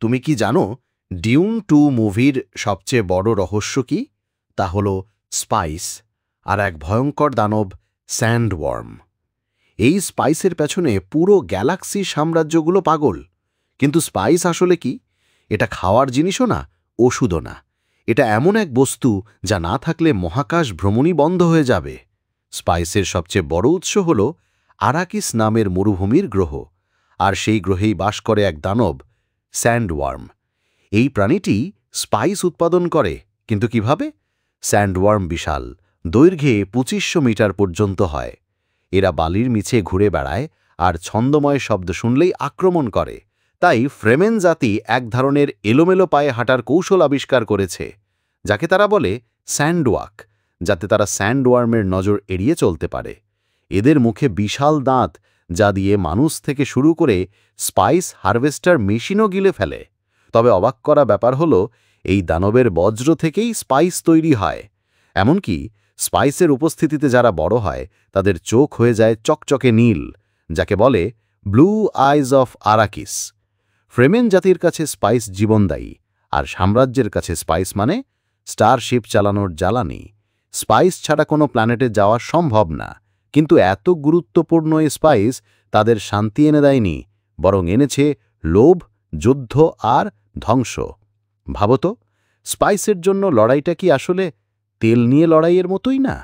তুমি কি জানো ডিউন 2 মুভির সবচেয়ে বড় রহস্য কি? তা হল স্পাইস আর এক ভয়ঙ্কর দানব স্যান্ডওয়ার্ম। এই স্পাইসের পেছনে পুরো গ্যালাক্সির সাম্রাজ্যগুলো পাগল। কিন্তু স্পাইস আসলে কি? এটা খাওয়ার জিনিসও না, ওষুধও না। এটা এমন এক বস্তু যা না থাকলে মহাকাশ ভ্রমণই বন্ধ হয়ে যাবে। স্পাইসের সবচেয়ে বড় উৎস হল আরাকিস নামের মরুভূমির গ্রহ, আর সেই গ্রহেই বাস করে এক দানব স্যান্ডওয়ার্ম। এই প্রাণীটি স্পাইস উৎপাদন করে, কিন্তু কিভাবে? স্যান্ডওয়ার্ম বিশাল, দৈর্ঘ্যে ২৫০০ মিটার পর্যন্ত হয়। এরা বালির নিচে ঘুরে বেড়ায় আর ছন্দময় শব্দ শুনলেই আক্রমণ করে। তাই ফ্রেমেন জাতি এক ধরনের এলোমেলো পায়ে হাঁটার কৌশল আবিষ্কার করেছে, যাকে তারা বলে স্যান্ডওয়াক, যাতে তারা স্যান্ডওয়ার্মের নজর এড়িয়ে চলতে পারে। এদের মুখে বিশাল দাঁত, যা দিয়ে মানুষ থেকে শুরু করে স্পাইস হারভেস্টার মেশিনও গিলে ফেলে। তবে অবাক করা ব্যাপার হল, এই দানবের বজ্র থেকেই স্পাইস তৈরি হয়। এমনকি স্পাইসের উপস্থিতিতে যারা বড় হয় তাদের চোখ হয়ে যায় চকচকে নীল, যাকে বলে ব্লু আইজ অফ আরাকিস। ফ্রেমেন জাতির কাছে স্পাইস জীবনদায়ী, আর সাম্রাজ্যের কাছে স্পাইস মানে স্টারশিপ চালানোর জ্বালানি। স্পাইস ছাড়া কোনো প্ল্যানেটে যাওয়া সম্ভব না। কিন্তু এত গুরুত্বপূর্ণ এই স্পাইস তাদের শান্তি এনে দেয়নি, বরং এনেছে লোভ, যুদ্ধ আর ধ্বংস। ভাবতো, স্পাইসের জন্য লড়াইটা কি আসলে তেল নিয়ে লড়াইয়ের মতোই না?